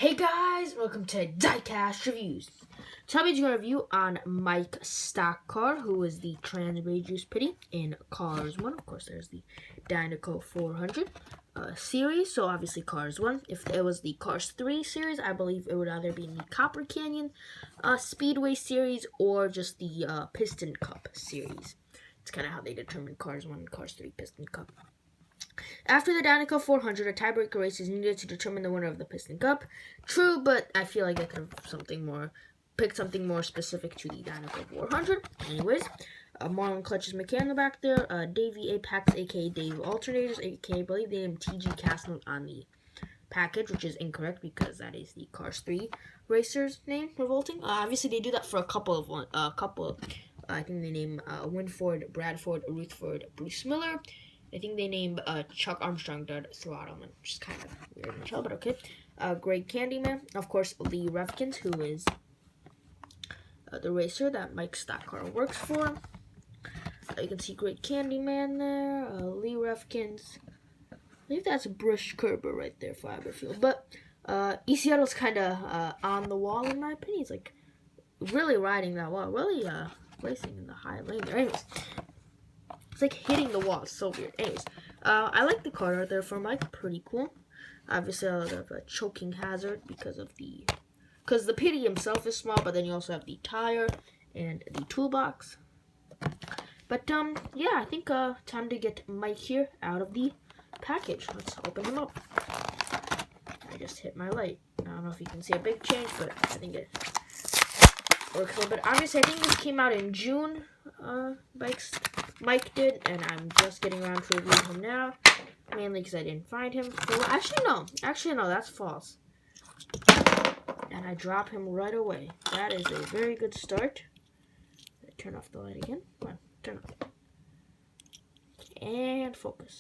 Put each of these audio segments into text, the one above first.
Hey guys, welcome to Diecast Reviews. So I'm doing a review on Mike Stockar, who is the Transberry Juice Pitty in Cars 1. Of course, there's the Dynaco 400 series, so obviously Cars 1. If it was the Cars 3 series, I believe it would either be in the Copper Canyon Speedway series or just the Piston Cup series. It's kind of how they determine Cars 1 and Cars 3 Piston Cup. After the Diecast 400, a tiebreaker race is needed to determine the winner of the Piston Cup. True, but I feel like I could have picked something more specific to the Diecast 400. Anyways, Marlon Clutch's McKay in the back there. Davey Apex, aka Dave Alternators, aka I believe they named TG Castle on the package, which is incorrect because that is the Cars 3 racer's name, Revolting. Obviously, they do that for a couple. I think they name Winford, Bradford, Ruthford, Bruce Miller. I think they named Chuck Armstrong Dud Throttleman, which is kind of weird in show, but okay. Greg Candyman, of course, Lee Refkins, who is the racer that Mike Stockar works for. You can see Greg Candyman there, Lee Refkins. I think that's Brush Kerber right there for Aberfield. But Seattle's kind of on the wall, in my opinion. He's like really riding that wall, really racing in the high lane there. Anyways. It's like hitting the wall. It's so weird. Anyways, I like the card art there for Mike. Pretty cool. Obviously, a lot of a choking hazard because the Pitty himself is small, but then you also have the tire and the toolbox. But yeah, I think time to get Mike here out of the package. Let's open him up. I just hit my light. I don't know if you can see a big change, but I think it works a little bit. Obviously, I think this came out in June. Mike did, and I'm just getting around to reviewing him now, mainly because I didn't find him. Well, actually no, that's false. And I drop him right away. That is a very good start. Turn off the light again. Come on, turn off. And focus.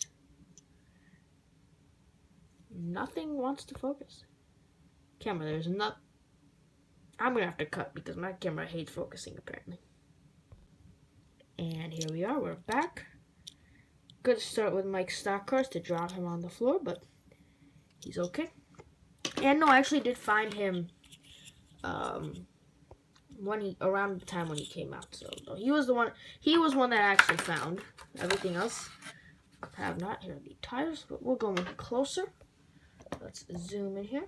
Nothing wants to focus. Camera, there's not. I'm gonna have to cut because my camera hates focusing apparently. And here we are, we're back. Good start with Mike Stockar to drop him on the floor, but he's okay. And no, I actually did find him around the time when he came out. So he was one that I actually found. Everything else I have not. Here are the tires, but we'll go in closer. Let's zoom in here.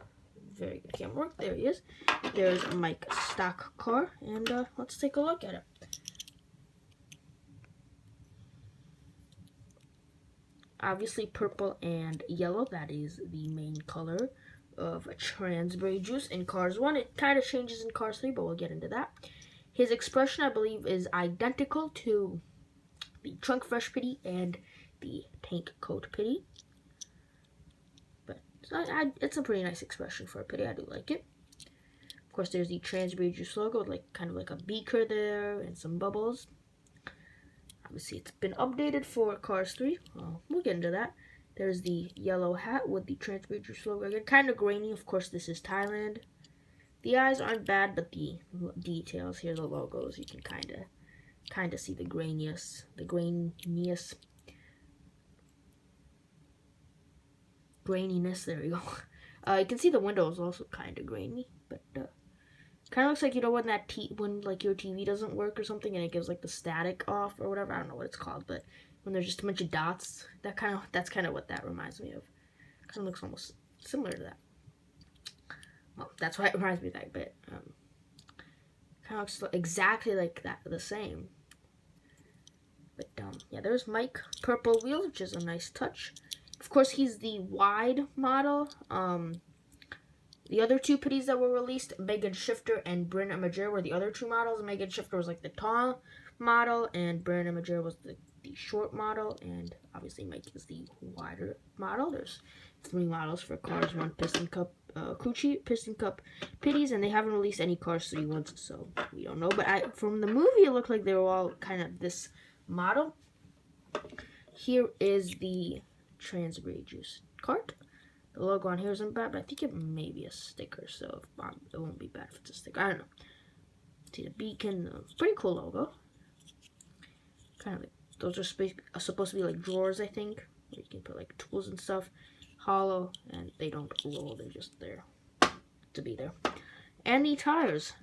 Very good camera work. There he is. There's Mike Stockar, and let's take a look at it. Obviously, purple and yellow, that is the main color of Transberry Juice in Cars 1. It kind of changes in Cars 3, but we'll get into that. His expression, I believe, is identical to the Trunk Fresh Pitty and the Tank Coat Pitty. But it's a pretty nice expression for a Pitty. I do like it. Of course, there's the Transberry Juice logo, kind of like a beaker there and some bubbles. Obviously, it's been updated for Cars 3. We'll get into that. There's the yellow hat with the Transberry Juice logo. Again, kind of grainy. Of course, this is Thailand. The eyes aren't bad, but the details here, the logos, you can kind of see the graininess. There we go. You can see the window is also kind of grainy, but kind of looks like, you know, when like your TV doesn't work or something and it gives like the static off or whatever. I don't know what it's called, but when there's just a bunch of dots, that's kind of what that reminds me of. Kind of looks almost similar to that. Well, that's why it reminds me of that bit. Kind of looks exactly like that, the same. But yeah, there's Mike. Purple wheels, which is a nice touch. Of course, he's the wide model. The other two Pitties that were released, Megan Shifter and Bryn Major, were the other two models. Megan Shifter was like the tall model, and Bryn Major was the short model, and obviously Mike is the wider model. There's 3 models for Cars 1 Piston Cup Piston Cup Pitties, and they haven't released any Cars 3 ones, so we don't know. But from the movie, it looked like they were all kind of this model. Here is the Transberry Juice cart. The logo on here isn't bad, but I think it may be a sticker, so it won't be bad if it's a sticker. I don't know. See the beacon, pretty cool logo. Kind of like, those are supposed to be like drawers, I think, where you can put like tools and stuff. Hollow, and they don't roll, they're just there. to be there. And the tires,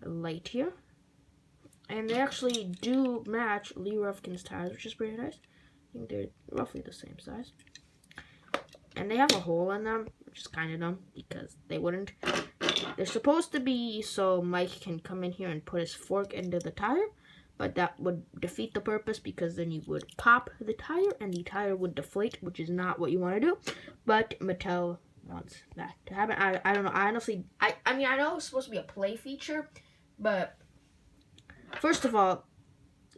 light here, and they actually do match Lee Revkin's tires, which is pretty nice. I think they're roughly the same size. And they have a hole in them, which is kind of dumb because they wouldn't. They're supposed to be so Mike can come in here and put his fork into the tire, but that would defeat the purpose because then you would pop the tire and the tire would deflate, which is not what you want to do. But Mattel wants that to happen. I don't know. I honestly, I mean, I know it's supposed to be a play feature, but first of all,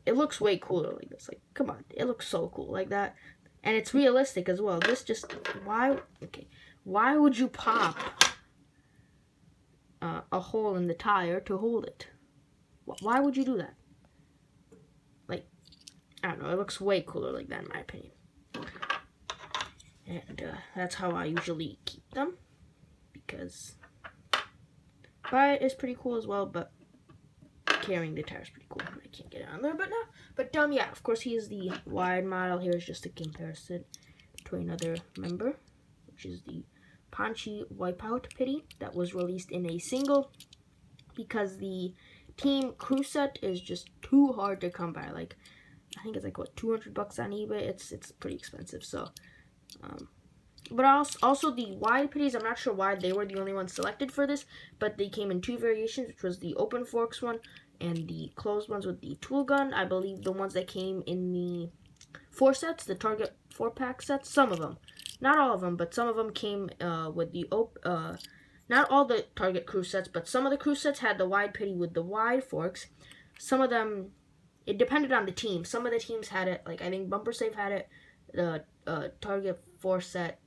it looks way cooler like this. Like, come on, it looks so cool like that. And it's realistic as well. This just, why would you pop a hole in the tire to hold it? Why would you do that? Like, I don't know, it looks way cooler like that in my opinion. And that's how I usually keep them, because it is pretty cool as well, but carrying the tire is pretty cool. I can't get it on there, but yeah, of course he is the wide model. Here is just a comparison to another member, which is the Paunchy Wipeout Pitty that was released in a single because the team crew set is just too hard to come by. Like, I think it's like what, $200 on eBay. It's pretty expensive. So, but also the wide pitties, I'm not sure why they were the only ones selected for this, but they came in two variations, which was the open forks one and the closed ones with the tool gun. I believe the ones that came in the 4 sets, the Target 4-pack sets, some of them. Not all of them, but some of them came with the not all the Target crew sets, but some of the crew sets had the wide pitty with the wide forks. Some of them, it depended on the team. Some of the teams had it, like I think Bumper Safe had it. The Target 4 set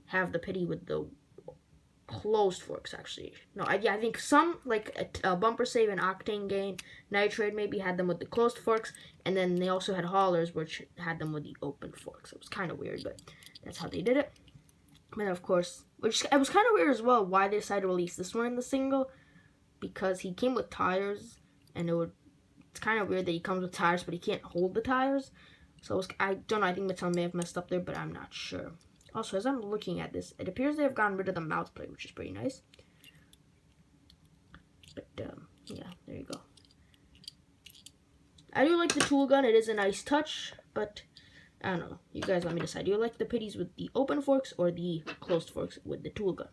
have the pitty with the closed forks, actually. No, I think some, like Bumper Save and Octane Gain, Nitrate maybe had them with the closed forks, and then they also had Haulers, which had them with the open forks. It was kind of weird, but that's how they did it. And of course, which it was kind of weird as well, why they decided to release this one in the single, because he came with tires, and it's kind of weird that he comes with tires, but he can't hold the tires. So I don't know, I think Mattel may have messed up there, but I'm not sure. Also, as I'm looking at this, it appears they have gotten rid of the mouth plate, which is pretty nice. But, yeah, there you go. I do like the tool gun. It is a nice touch, but I don't know. You guys let me decide. Do you like the pitties with the open forks or the closed forks with the tool gun?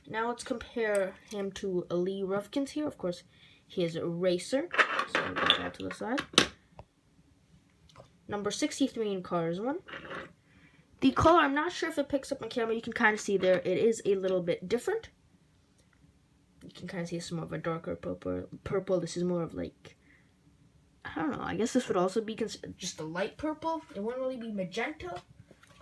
Now let's compare him to Lee Revkin's here. Of course, he is a racer. So I'll put that to the side. Number 63 in Cars 1. The color, I'm not sure if it picks up on camera. You can kind of see there, it is a little bit different. You can kind of see it's more of a darker purple. This is more of like, I don't know. I guess this would also be just a light purple. It wouldn't really be magenta.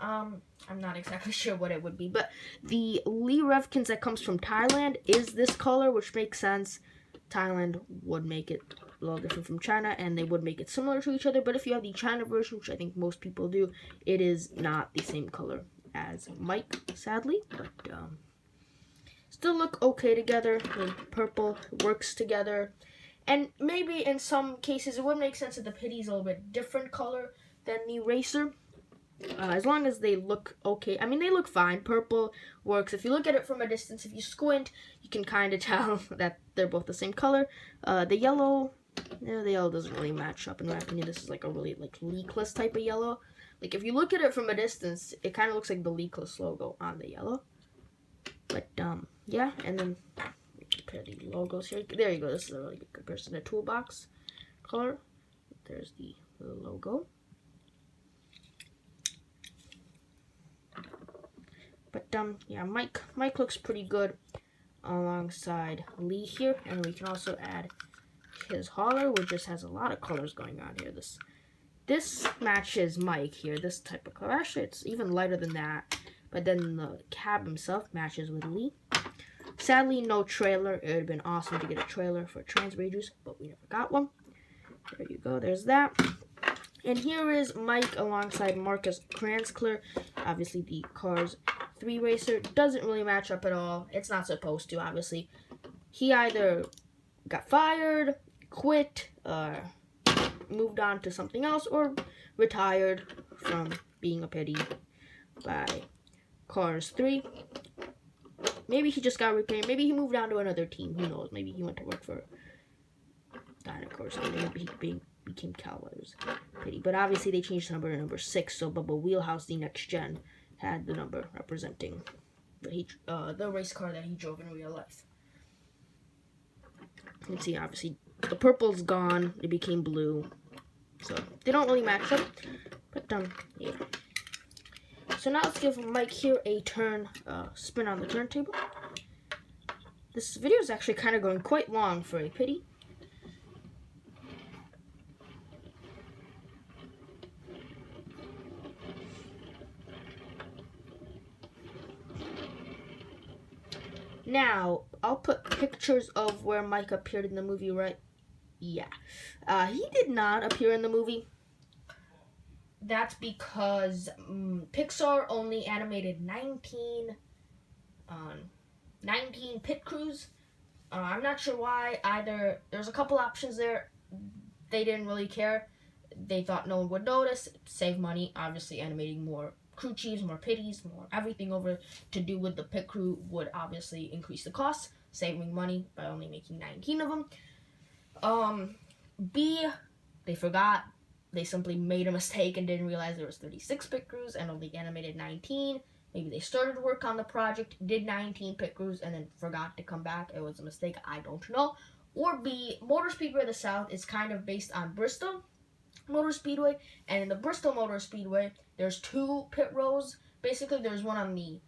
I'm not exactly sure what it would be. But the Lee Revkin's that comes from Thailand is this color, which makes sense. Thailand would make it a little different from China, and they would make it similar to each other. But if you have the China version, which I think most people do, it is not the same color as Mike, sadly. But still look okay together. I mean, purple works together. And maybe in some cases it would make sense that the pitty is a little bit different color than the racer. As long as they look okay. I mean, they look fine. Purple works. If you look at it from a distance, if you squint, you can kind of tell that they're both the same color. The yellow doesn't really match up in my opinion. This is like a really like leakless type of yellow. Like if you look at it from a distance, it kind of looks like the leakless logo on the yellow. But yeah, and then compare the logos here. There you go. This is a really good comparison. The toolbox color. There's the logo. But yeah, Mike looks pretty good alongside Lee here, and we can also add his hauler, which just has a lot of colors going on here. This matches Mike here, this type of color. Actually, it's even lighter than that. But then the cab himself matches with Lee. Sadly, no trailer. It would have been awesome to get a trailer for Transberry Juice, but we never got one. There you go. There's that. And here is Mike alongside Marcus Kranzler. Obviously, the Cars 3 racer doesn't really match up at all. It's not supposed to, obviously. He either got fired, quit, moved on to something else, or retired from being a pitty by Cars 3. Maybe he just got repaired. Maybe he moved on to another team. Who knows? Maybe he went to work for Dinoco or something. Maybe he became Cowboys Pitty. But obviously they changed the number to number 6. So Bubba Wheelhouse, the next gen, had the number representing the race car that he drove in real life. You can see obviously the purple's gone. It became blue. So they don't really match up. But yeah. So now let's give Mike here a spin on the turntable. This video is actually kind of going quite long for a Pitty. Now, I'll put pictures of where Mike appeared in the movie, right? Yeah. He did not appear in the movie. That's because Pixar only animated 19 pit crews. I'm not sure why. Either there's a couple options there. They didn't really care. They thought no one would notice. Save money. Obviously, animating more crew chiefs, more pitties, more everything over to do with the pit crew would obviously increase the cost, saving money by only making 19 of them. B, they forgot. They simply made a mistake and didn't realize there was 36 pit crews and only animated 19. Maybe they started work on the project, did 19 pit crews, and then forgot to come back. It was a mistake. I don't know. Or B, Motor Speedway of the South is kind of based on Bristol Motor Speedway, and in the Bristol Motor Speedway, there's 2 pit rows. Basically, there's one on the,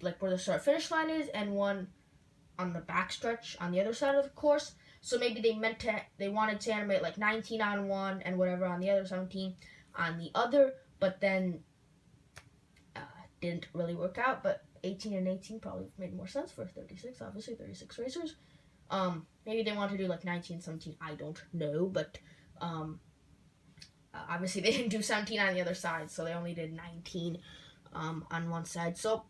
like, where the start-finish line is, and one on the backstretch on the other side of the course. So maybe they wanted to animate like 19 on one and whatever on the other, 17 on the other, but then didn't really work out. But 18 and 18 probably made more sense for 36, obviously 36 racers. Maybe they want to do like 19, 17, I don't know, but obviously they didn't do 17 on the other side, so they only did 19 on one side. So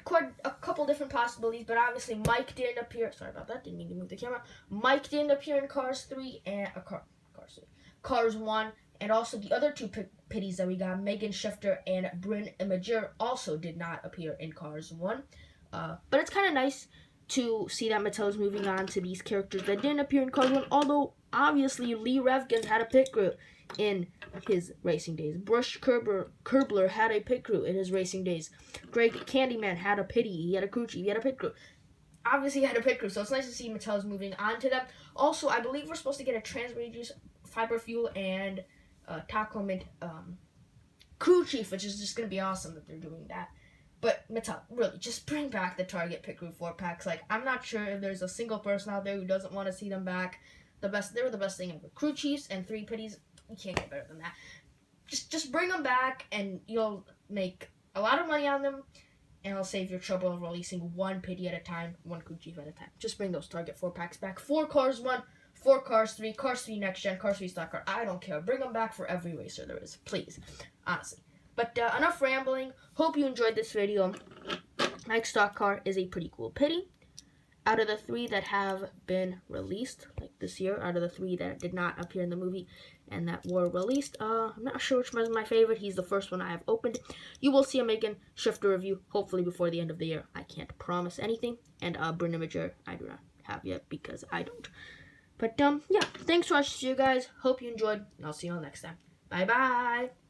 quite a couple different possibilities, but obviously Mike didn't appear. Sorry about that, didn't mean to move the camera. Mike didn't appear in Cars 3 and Cars 1, and also the other 2 pitties that we got, Megan Shifter and Bryn Imager, also did not appear in Cars 1. But it's kind of nice to see that Mattel's moving on to these characters that didn't appear in Cars 1, although obviously Lee Revgens had a pit crew in his racing days. Brush Kerbler had a pit crew in his racing days. Greg Candyman had a pitty. He had a crew chief. He had a pit crew. Obviously, he had a pit crew, so it's nice to see Mattel's moving on to them. Also, I believe we're supposed to get a Transberry Juice, Fiber Fuel, and Taco Mint crew chief, which is just going to be awesome that they're doing that. But Mattel, really, just bring back the Target Pit Crew 4-packs. Like, I'm not sure if there's a single person out there who doesn't want to see them back. They were the best thing ever. Crew chiefs and 3 pitties, you can't get better than that. Just bring them back, and you'll make a lot of money on them, and it'll save your trouble of releasing 1 pitty at a time, 1 crew chief at a time. Just bring those Target 4-packs back. 4 Cars 1, 4 Cars 3, Cars 3 Next Gen, Cars 3 Stock Car. I don't care. Bring them back for every racer there is, please. Honestly. But enough rambling. Hope you enjoyed this video. Mike Stockar is a pretty cool pitty. Out of the 3 that have been released, like this year, out of the 3 that did not appear in the movie and that were released, I'm not sure which one is my favorite. He's the first one I have opened. You will see a Megan Shifter review, hopefully before the end of the year. I can't promise anything. And Bryn Imager, I do not have yet because I don't. But, yeah, thanks for watching, you guys. Hope you enjoyed, and I'll see you all next time. Bye-bye.